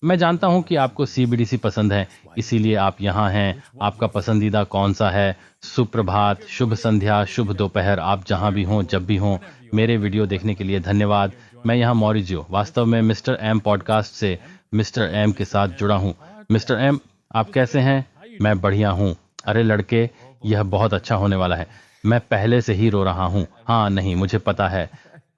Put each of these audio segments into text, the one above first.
मैं जानता हूं कि आपको सीबीडीसी पसंद है, इसीलिए आप यहाँ हैं। आपका पसंदीदा कौन सा है? सुप्रभात, शुभ संध्या, शुभ दोपहर, आप जहां भी हों, जब भी हों। मेरे वीडियो देखने के लिए धन्यवाद। मैं यहाँ मॉरिजियो, वास्तव में मिस्टर एम पॉडकास्ट से मिस्टर एम के साथ जुड़ा हूँ। मिस्टर एम, आप कैसे हैं? मैं बढ़िया हूँ। अरे लड़के, यह बहुत अच्छा होने वाला है। मैं पहले से ही रो रहा हूँ। हाँ, नहीं, मुझे पता है।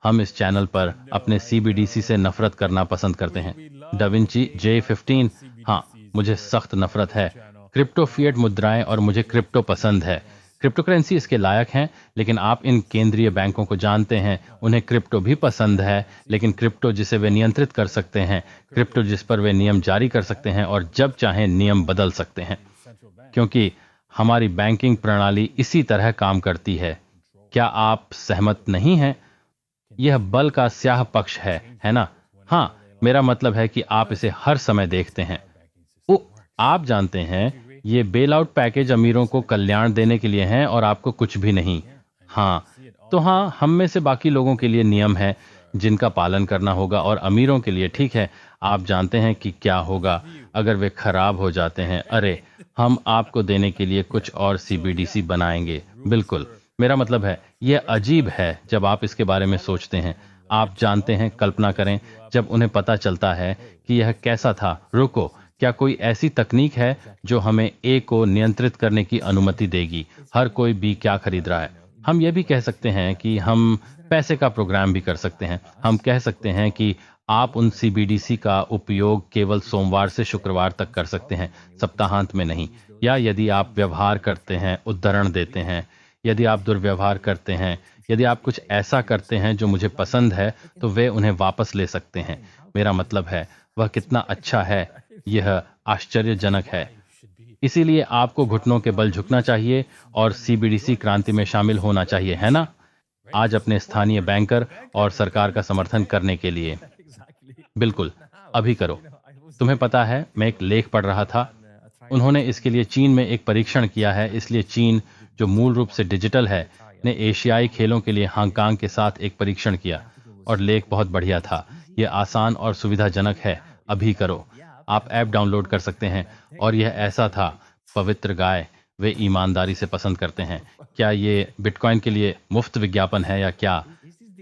हम इस चैनल पर अपने सीबीडीसी से नफरत करना पसंद करते हैं। डाविंची J15, हाँ, मुझे सख्त नफरत है। क्रिप्टो फिएट मुद्राएं और मुझे क्रिप्टो पसंद है। क्रिप्टो करेंसी इसके लायक हैं, लेकिन आप इन केंद्रीय बैंकों को जानते हैं, उन्हें क्रिप्टो भी पसंद है, लेकिन क्रिप्टो जिसे वे नियंत्रित कर सकते हैं, क्रिप्टो जिस पर वे नियम जारी कर सकते हैं और जब चाहें नियम बदल सकते हैं, क्योंकि हमारी बैंकिंग प्रणाली इसी तरह काम करती है। क्या आप सहमत नहीं हैं? यह बल का स्याह पक्ष है ना? हाँ, मेरा मतलब है कि आप इसे हर समय देखते हैं। ओ, आप जानते हैं, ये बेल आउट पैकेज अमीरों को कल्याण देने के लिए हैं और आपको कुछ भी नहीं। हाँ, तो हाँ, हम में से बाकी लोगों के लिए नियम है जिनका पालन करना होगा, और अमीरों के लिए ठीक है। आप जानते हैं कि क्या होगा अगर वे खराब हो जाते हैं। अरे, हम आपको देने के लिए कुछ और सीबीडीसी बनाएंगे। बिल्कुल, मेरा मतलब है, यह अजीब है जब आप इसके बारे में सोचते हैं। आप जानते हैं, कल्पना करें जब उन्हें पता चलता है कि यह कैसा था। रुको, क्या कोई ऐसी तकनीक है जो हमें ए को नियंत्रित करने की अनुमति देगी? हर कोई बी क्या खरीद रहा है? हम यह भी कह सकते हैं कि हम पैसे का प्रोग्राम भी कर सकते हैं। हम कह सकते हैं कि आप उन सीबीडीसी का उपयोग केवल सोमवार से शुक्रवार तक कर सकते हैं, सप्ताहांत में नहीं। या यदि आप व्यवहार करते हैं, उद्धरण देते हैं, यदि आप दुर्व्यवहार करते हैं, यदि आप कुछ ऐसा करते हैं जो मुझे पसंद है, तो वे उन्हें वापस ले सकते हैं। मेरा मतलब है, वह कितना अच्छा है, यह आश्चर्यजनक है। इसीलिए आपको घुटनों के बल झुकना चाहिए और सीबीडीसी क्रांति में शामिल होना चाहिए, है ना? आज अपने स्थानीय बैंकर और सरकार का समर्थन करने के लिए। बिल्कुल, अभी करो। तुम्हें पता है, मैं एक लेख पढ़ रहा था। उन्होंने इसके लिए चीन में एक परीक्षण किया है। इसलिए चीन, जो मूल रूप से डिजिटल है, ने एशियाई खेलों के लिए हांगकांग के साथ एक परीक्षण किया, और लेख बहुत बढ़िया था। यह आसान और सुविधाजनक है। अभी करो। आप ऐप डाउनलोड कर सकते हैं। और यह ऐसा था, पवित्र गाय, वे ईमानदारी से पसंद करते हैं। क्या ये बिटकॉइन के लिए मुफ्त विज्ञापन है या क्या?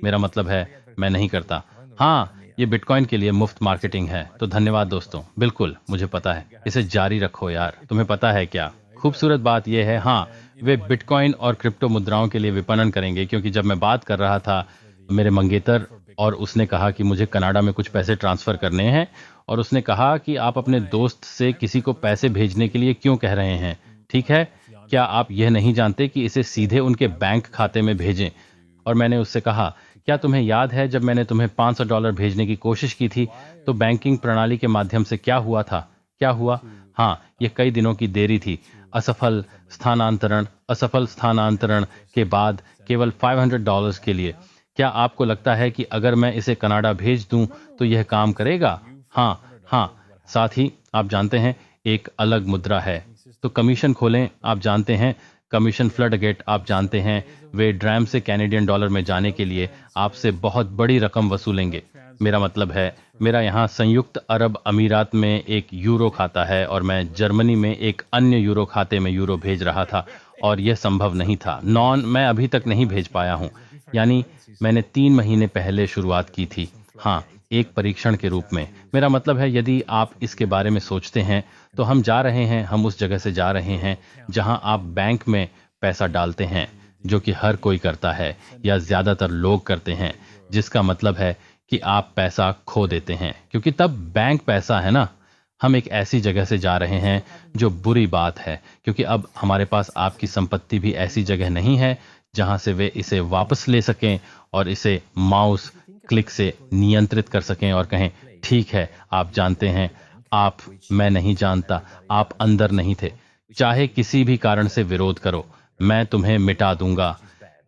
मेरा मतलब है, मैं नहीं करता। हाँ, ये बिटकॉइन के लिए मुफ्त मार्केटिंग है। तो धन्यवाद दोस्तों। बिल्कुल, मुझे पता है। इसे जारी रखो यार। तुम्हें पता है क्या खूबसूरत बात यह है? हाँ, वे बिटकॉइन और क्रिप्टो मुद्राओं के लिए विपणन करेंगे, क्योंकि जब मैं बात कर रहा था मेरे मंगेतर, और उसने कहा कि मुझे कनाडा में कुछ पैसे ट्रांसफर करने हैं, और उसने कहा कि आप अपने दोस्त से किसी को पैसे भेजने के लिए क्यों कह रहे हैं? ठीक है, क्या आप यह नहीं जानते कि इसे सीधे उनके बैंक खाते में भेजें? और मैंने उससे कहा, क्या तुम्हें याद है जब मैंने तुम्हें $500 भेजने की कोशिश की थी, तो बैंकिंग प्रणाली के माध्यम से क्या हुआ था? क्या हुआ? हाँ, ये कई दिनों की देरी थी। असफल स्थानांतरण के बाद केवल $500 के लिए। क्या आपको लगता है कि अगर मैं इसे कनाडा भेज दूं तो यह काम करेगा? हाँ, हाँ। साथ ही आप जानते हैं, एक अलग मुद्रा है। तो कमीशन खोलें, आप जानते हैं, कमीशन फ्लडगेट, आप जानते हैं, वे ड्रैम से कैनेडियन डॉलर में जाने के लिए आपसे बहुत बड़ी रकम वसूलेंगे। मेरा मतलब है, मेरा यहाँ संयुक्त अरब अमीरात में एक यूरो खाता है, और मैं जर्मनी में एक अन्य यूरो खाते में यूरो भेज रहा था, और यह संभव नहीं था। मैं अभी तक नहीं भेज पाया हूँ। यानी मैंने 3 महीने पहले शुरुआत की थी। हाँ, एक परीक्षण के रूप में। मेरा मतलब है, यदि आप इसके बारे में सोचते हैं, तो हम जा रहे हैं, हम उस जगह से जा रहे हैं जहां आप बैंक में पैसा डालते हैं, जो कि हर कोई करता है, या ज्यादातर लोग करते हैं, जिसका मतलब है कि आप पैसा खो देते हैं, क्योंकि तब बैंक पैसा है ना। हम एक ऐसी जगह से जा रहे हैं जो बुरी बात है, क्योंकि अब हमारे पास आपकी संपत्ति भी ऐसी जगह नहीं है जहां से वे इसे वापस ले सकें और इसे माउस क्लिक से नियंत्रित कर सकें और कहें, ठीक है, आप जानते हैं, मैं नहीं जानता, आप अंदर नहीं थे, चाहे किसी भी कारण से विरोध करो, मैं तुम्हें मिटा दूंगा।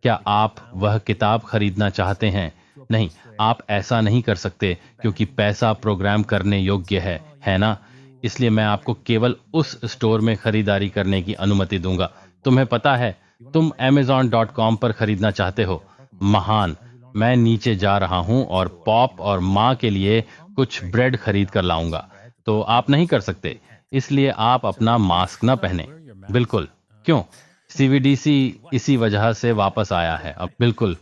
क्या आप वह किताब खरीदना चाहते हैं? नहीं, आप ऐसा नहीं कर सकते, क्योंकि पैसा प्रोग्राम करने योग्य है ना? इसलिए मैं आपको केवल उस स्टोर में खरीदारी करने की अनुमति दूंगा। तुम्हें पता है, तुम amazon.com पर खरीदना चाहते हो। महान। मैं नीचे जा रहा हूं और पॉप और माँ के लिए कुछ ब्रेड खरीद कर लाऊंगा। तो आप नहीं कर सकते, इसलिए आप अपना मास्क न पहने। बिल्कुल। क्यों? सीबीडीसी इसी वजह से वापस आया है अब। बिल्कुल।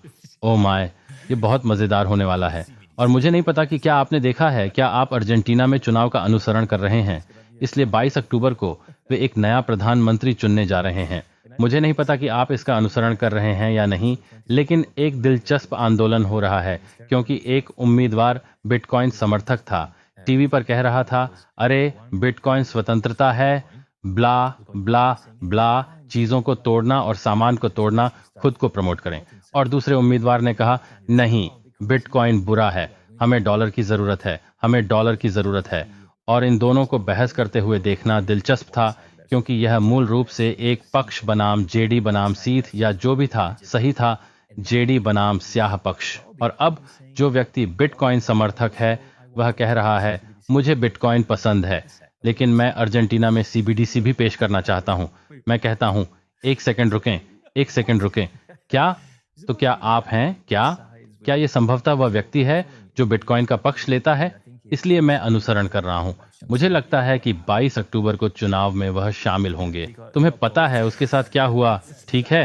ओ माय, ये बहुत मजेदार होने वाला है। और मुझे नहीं पता कि क्या आपने देखा है, क्या आप अर्जेंटीना में चुनाव का अनुसरण कर रहे हैं। इसलिए 22 अक्टूबर को वे एक नया प्रधानमंत्री चुनने जा रहे हैं। मुझे नहीं पता कि आप इसका अनुसरण कर रहे हैं या नहीं, लेकिन एक दिलचस्प आंदोलन हो रहा है क्योंकि एक उम्मीदवार बिटकॉइन समर्थक था, टीवी पर कह रहा था, अरे बिटकॉइन स्वतंत्रता है, ब्ला ब्ला ब्ला, चीजों को तोड़ना और सामान को तोड़ना, खुद को प्रमोट करें। और दूसरे उम्मीदवार ने कहा, नहीं, बिटकॉइन बुरा है, हमें डॉलर की जरूरत है, हमें डॉलर की जरूरत है। और इन दोनों को बहस करते हुए देखना दिलचस्प था क्योंकि यह मूल रूप से एक पक्ष बनाम जेडी बनाम सीथ या जो भी था सही था, जेडी बनाम स्याह पक्ष। और अब जो व्यक्ति बिटकॉइन समर्थक है वह कह रहा है, मुझे बिटकॉइन पसंद है, लेकिन मैं अर्जेंटीना में सीबीडीसी भी पेश करना चाहता हूं। मैं कहता हूं, एक सेकंड रुकें, एक सेकंड रुकें। क्या? तो क्या आप हैं? क्या ये संभवतः वह व्यक्ति है जो बिटकॉइन का पक्ष लेता है? इसलिए मैं अनुसरण कर रहा हूं। मुझे लगता है कि 22 अक्टूबर को चुनाव में वह शामिल होंगे। तुम्हें पता है उसके साथ क्या हुआ, ठीक है?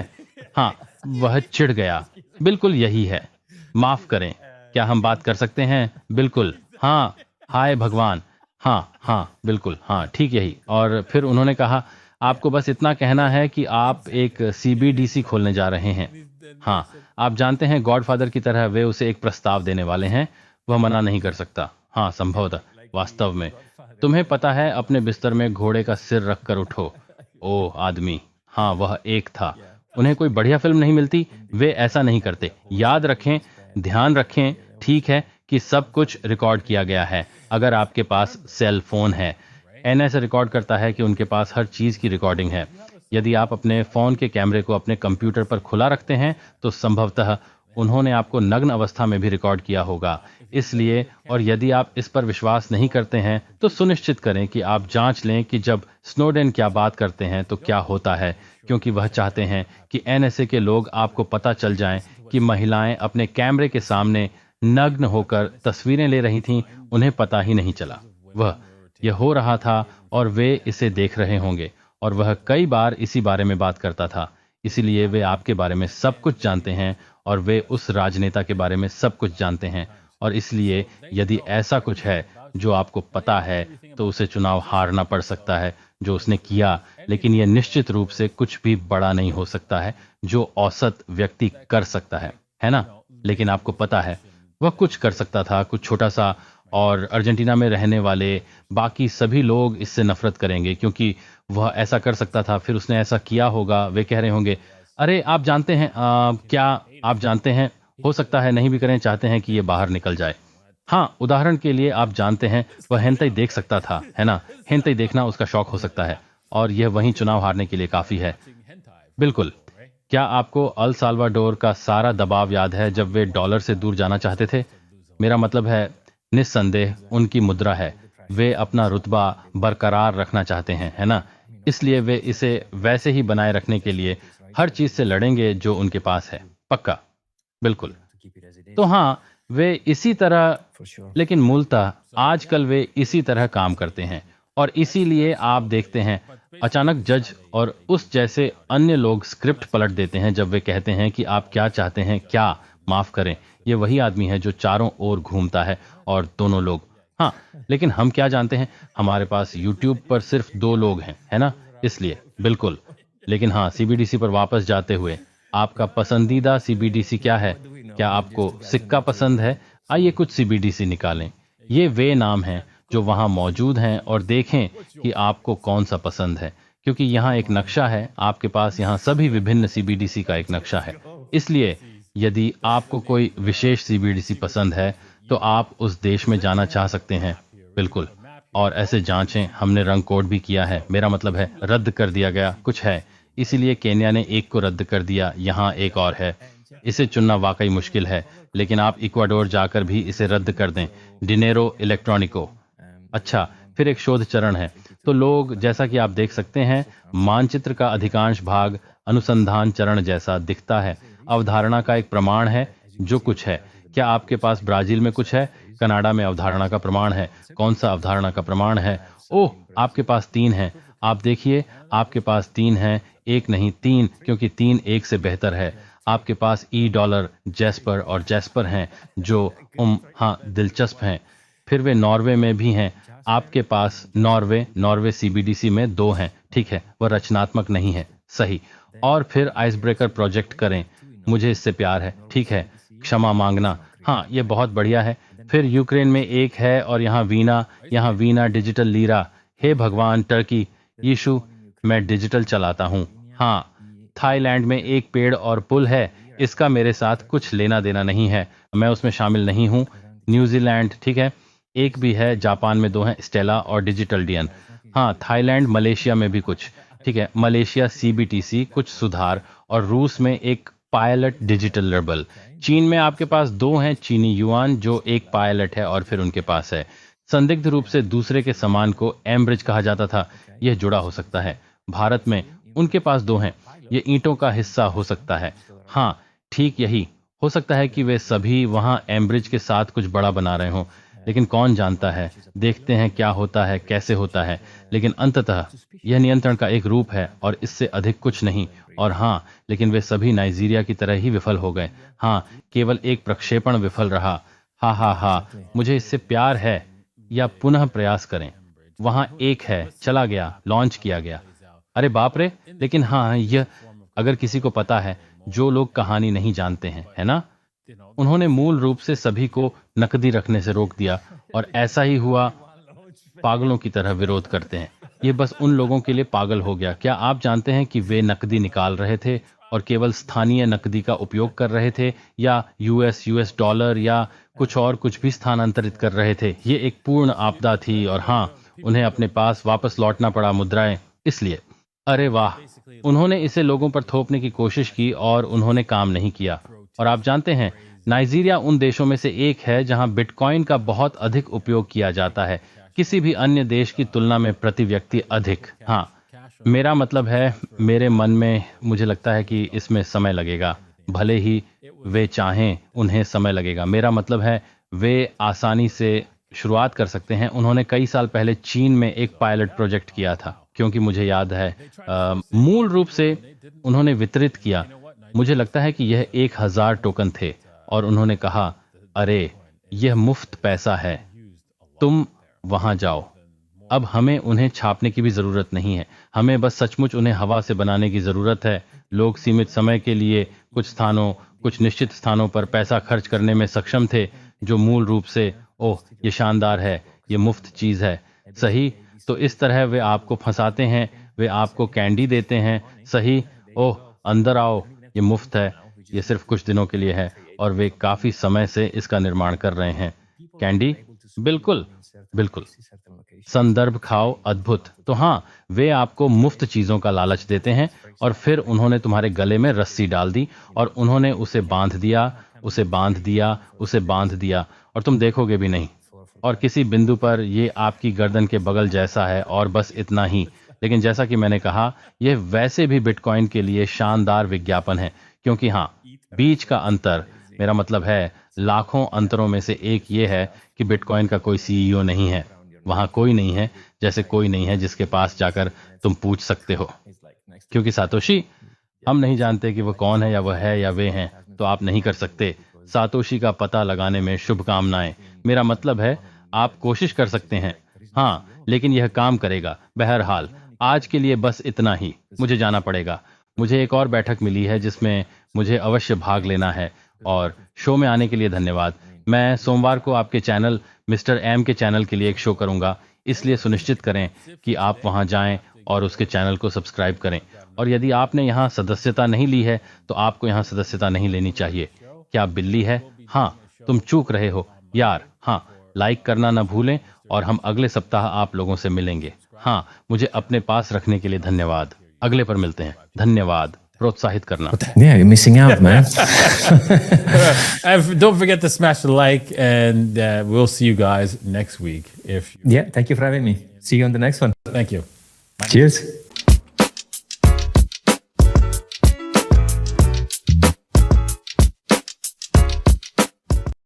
हाँ, वह चिढ़ गया। बिल्कुल यही है। माफ करें, क्या हम बात कर सकते हैं? बिल्कुल। हाँ, हाय भगवान। हाँ हाँ, बिल्कुल, हाँ, ठीक यही। और फिर उन्होंने कहा, आपको बस इतना कहना है कि आप एक सीबीडीसी खोलने जा रहे हैं। हाँ, आप जानते हैं, गॉडफादर की तरह वे उसे एक प्रस्ताव देने वाले हैं। वह मना नहीं कर सकता। हाँ, संभवतः। वास्तव में तुम्हें पता है, अपने बिस्तर में घोड़े का सिर रखकर उठो। ओह आदमी, हाँ, वह एक था। उन्हें कोई बढ़िया फिल्म नहीं मिलती, वे ऐसा नहीं करते। याद रखें, ध्यान रखें, ठीक है, कि सब कुछ रिकॉर्ड किया गया है। अगर आपके पास सेल फोन है, एनएसए रिकॉर्ड करता है कि उनके पास हर चीज की रिकॉर्डिंग है। यदि आप अपने फोन के कैमरे को अपने कंप्यूटर पर खुला रखते हैं तो संभवतः उन्होंने आपको नग्न अवस्था में भी रिकॉर्ड किया होगा। इसलिए, और यदि आप इस पर विश्वास नहीं करते हैं तो सुनिश्चित करें कि आप जांच लें कि जब स्नोडेन क्या बात करते हैं तो क्या होता है, क्योंकि वह चाहते हैं कि एनएसए के लोग आपको पता चल जाएं कि महिलाएं अपने कैमरे के सामने नग्न होकर तस्वीरें ले रही थीं, उन्हें पता ही नहीं चला। वह यह हो रहा था और वे इसे देख रहे होंगे, और वह कई बार इसी बारे में बात करता था। इसीलिए वे आपके बारे में सब कुछ जानते हैं और वे उस राजनेता के बारे में सब कुछ जानते हैं। और इसलिए यदि ऐसा कुछ है जो आपको पता है तो उसे चुनाव हारना पड़ सकता है जो उसने किया, लेकिन यह निश्चित रूप से कुछ भी बड़ा नहीं हो सकता है जो औसत व्यक्ति कर सकता है ना? लेकिन आपको पता है, वह कुछ कर सकता था, कुछ छोटा सा, और अर्जेंटीना में रहने वाले बाकी सभी लोग इससे नफरत करेंगे क्योंकि वह ऐसा कर सकता था। फिर उसने ऐसा किया होगा, वे कह रहे होंगे, अरे आप जानते हैं, क्या आप जानते हैं, हो सकता है नहीं भी करें, चाहते हैं कि ये बाहर निकल जाए। हाँ, उदाहरण के लिए आप जानते हैं, वह हेंताई देख सकता था, है ना? हेंताई देखना उसका शौक हो सकता है, और यह वहीं चुनाव हारने के लिए काफी है। बिल्कुल। क्या आपको अल साल्वाडोर का सारा दबाव याद है जब वे डॉलर से दूर जाना चाहते थे? मेरा मतलब है, निस्संदेह उनकी मुद्रा है, वे अपना रुतबा बरकरार रखना चाहते हैं, है ना? इसलिए वे इसे वैसे ही बनाए रखने के लिए हर चीज से लड़ेंगे जो उनके पास है। पक्का। बिल्कुल। तो हाँ, वे इसी तरह, लेकिन मूलतः आजकल वे इसी तरह काम करते हैं, और इसीलिए आप देखते हैं अचानक जज और उस जैसे अन्य लोग स्क्रिप्ट पलट देते हैं जब वे कहते हैं कि आप क्या चाहते हैं। क्या? माफ करें, ये वही आदमी है जो चारों ओर घूमता है, और दोनों लोग। हाँ, लेकिन हम क्या जानते हैं, हमारे पास यूट्यूब पर सिर्फ 2 लोग हैं, है ना? इसलिए बिल्कुल। लेकिन हाँ, सीबीडीसी पर वापस जाते हुए, आपका पसंदीदा सीबीडीसी क्या है? क्या आपको सिक्का पसंद है? आइए कुछ सीबीडीसी निकालें। ये वे नाम हैं जो वहां मौजूद हैं, और देखें कि आपको कौन सा पसंद है, क्योंकि यहाँ एक नक्शा है। आपके पास यहाँ सभी विभिन्न सीबीडीसी का एक नक्शा है। इसलिए यदि आपको कोई विशेष सीबीडीसी पसंद है तो आप उस देश में जाना चाह सकते हैं। बिल्कुल। और ऐसे जांचें, हमने रंग कोड भी किया है, मेरा मतलब है रद्द कर दिया गया कुछ है, इसीलिए केन्या ने एक को रद्द कर दिया, यहाँ एक और है। इसे चुनना वाकई मुश्किल है, लेकिन आप इक्वाडोर जाकर भी इसे रद्द कर दें। डिनेरो इलेक्ट्रॉनिको। अच्छा, फिर एक शोध चरण है। तो लोग, जैसा कि आप देख सकते हैं, मानचित्र का अधिकांश भाग अनुसंधान चरण जैसा दिखता है। अवधारणा का एक प्रमाण है जो कुछ है। क्या आपके पास ब्राजील में कुछ है? कनाडा में अवधारणा का प्रमाण है। कौन सा अवधारणा का प्रमाण है? ओह, आपके पास 3 हैं। आप देखिए, आपके पास 3 हैं, एक नहीं 3, क्योंकि 3 एक से बेहतर है। आपके पास ई डॉलर, जैस्पर और जैस्पर हैं जो हाँ, दिलचस्प हैं। फिर वे नॉर्वे में भी हैं। आपके पास नॉर्वे सीबीडीसी में 2 हैं। ठीक है, वह रचनात्मक नहीं है। सही। और फिर आइस ब्रेकर प्रोजेक्ट करें। मुझे इससे प्यार है। ठीक है, क्षमा मांगना। हाँ, ये बहुत बढ़िया है। फिर यूक्रेन में एक है और यहाँ वीना डिजिटल लीरा। हे भगवान, टर्की, यीशु, मैं डिजिटल चलाता हूँ। हाँ, थाईलैंड में एक पेड़ और पुल है। इसका मेरे साथ कुछ लेना देना नहीं है, मैं उसमें शामिल नहीं हूँ। न्यूजीलैंड, ठीक है, एक भी है। जापान में 2 हैं, स्टेला और डिजिटल डियन। हाँ, थाईलैंड, मलेशिया में भी कुछ। ठीक है, मलेशिया सीबीटीसी कुछ सुधार, और रूस में एक पायलट डिजिटल रबल। चीन में आपके पास 2 हैं, चीनी युआन जो एक पायलट है और फिर उनके पास है। संदिग्ध रूप से दूसरे के समान को एम्ब्रिज कहा जाता था। यह जुड़ा हो सकता है। भारत में उनके पास 2 हैं। ये ईंटों का हिस्सा हो सकता है। हाँ, ठीक यही हो सकता है कि वे सभी वहां एम्ब्रिज के साथ कुछ बड़ा बना रहे हों, लेकिन कौन जानता है। देखते हैं क्या होता है, कैसे होता है। लेकिन अंततः यह नियंत्रण का एक रूप है और इससे अधिक कुछ नहीं। और हाँ, लेकिन वे सभी नाइजीरिया की तरह ही विफल हो गए। हाँ, केवल एक प्रक्षेपण विफल रहा। हा, मुझे इससे प्यार है। या पुनः प्रयास करें। वहां एक है, चला गया, लॉन्च किया गया। अरे बाप रे। लेकिन हाँ, यह अगर किसी को पता है, जो लोग कहानी नहीं जानते हैं, है ना, उन्होंने मूल रूप से सभी को नकदी रखने से रोक दिया और ऐसा ही हुआ। पागलों की तरह विरोध करते हैं। ये बस उन लोगों के लिए पागल हो गया। क्या आप जानते हैं कि वे नकदी निकाल रहे थे और केवल स्थानीय नकदी का उपयोग कर रहे थे, या यूएस डॉलर या कुछ भी स्थानांतरित कर रहे थे? ये एक पूर्ण आपदा थी और हाँ, उन्हें अपने पास वापस लौटना पड़ा मुद्राएं। इसलिए अरे वाह, उन्होंने इसे लोगों पर थोपने की कोशिश की और उन्होंने काम नहीं किया। और आप जानते हैं, नाइजीरिया उन देशों में से एक है जहां बिटकॉइन का बहुत अधिक उपयोग किया जाता है, किसी भी अन्य देश की तुलना में प्रति व्यक्ति अधिक। हाँ, मेरा मतलब है, मेरे मन में मुझे लगता है कि इसमें समय लगेगा। भले ही वे चाहें, उन्हें समय लगेगा। मेरा मतलब है, वे आसानी से शुरुआत कर सकते हैं। उन्होंने कई साल पहले चीन में एक पायलट प्रोजेक्ट किया था, क्योंकि मुझे याद है मूल रूप से उन्होंने वितरित किया। मुझे लगता है कि यह 1000 टोकन थे और उन्होंने कहा, अरे यह मुफ्त पैसा है, तुम वहां जाओ। अब हमें उन्हें छापने की भी जरूरत नहीं है, हमें बस सचमुच उन्हें हवा से बनाने की जरूरत है। लोग सीमित समय के लिए कुछ निश्चित स्थानों पर पैसा खर्च करने में सक्षम थे, जो मूल रूप से, ओह ये शानदार है, ये मुफ्त चीज है। सही। तो इस तरह वे आपको फंसाते हैं, वे आपको कैंडी देते हैं। सही। ओह अंदर आओ, ये मुफ्त है, ये सिर्फ कुछ दिनों के लिए है, और वे काफी समय से इसका निर्माण कर रहे हैं। कैंडी, बिल्कुल बिल्कुल। संदर्भ खाओ, अद्भुत। तो हाँ, वे आपको मुफ्त चीजों का लालच देते हैं और फिर उन्होंने तुम्हारे गले में रस्सी डाल दी और उन्होंने उसे बांध दिया और तुम देखोगे भी नहीं। और किसी बिंदु पर ये आपकी गर्दन के बगल जैसा है और बस इतना ही। लेकिन जैसा कि मैंने कहा, यह वैसे भी बिटकॉइन के लिए शानदार विज्ञापन है, क्योंकि हाँ, बीच का अंतर, मेरा मतलब है लाखों अंतरों में से एक ये है कि बिटकॉइन का कोई सीईओ नहीं है। वहां कोई नहीं है, जैसे कोई नहीं है जिसके पास जाकर तुम पूछ सकते हो, क्योंकि सातोशी, हम नहीं जानते कि वह कौन है या वह है या वे हैं, तो आप नहीं कर सकते। सातोशी का पता लगाने में शुभकामनाएं। मेरा मतलब है, आप कोशिश कर सकते हैं। हाँ, लेकिन यह काम करेगा। बहरहाल, आज के लिए बस इतना ही। मुझे जाना पड़ेगा। मुझे एक और बैठक मिली है जिसमें मुझे अवश्य भाग लेना है, और शो में आने के लिए धन्यवाद। मैं सोमवार को आपके चैनल मिस्टर एम के चैनल के लिए एक शो करूंगा, इसलिए सुनिश्चित करें कि आप वहां जाएं और उसके चैनल को सब्सक्राइब करें। और यदि आपने यहाँ सदस्यता नहीं ली है, तो आपको यहाँ सदस्यता नहीं लेनी चाहिए। क्या बिल्ली है? हाँ, तुम चूक रहे हो यार। हाँ, लाइक करना ना भूलें, और हम अगले सप्ताह आप लोगों से मिलेंगे। हाँ, मुझे अपने पास रखने के लिए धन्यवाद। अगले पर मिलते हैं। धन्यवाद। प्रोत्साहित करना। Yeah, you're missing out, man. And don't forget to smash the like, and we'll see you guys next week. Yeah, thank you for having me. See you on the next one. Thank you. Cheers.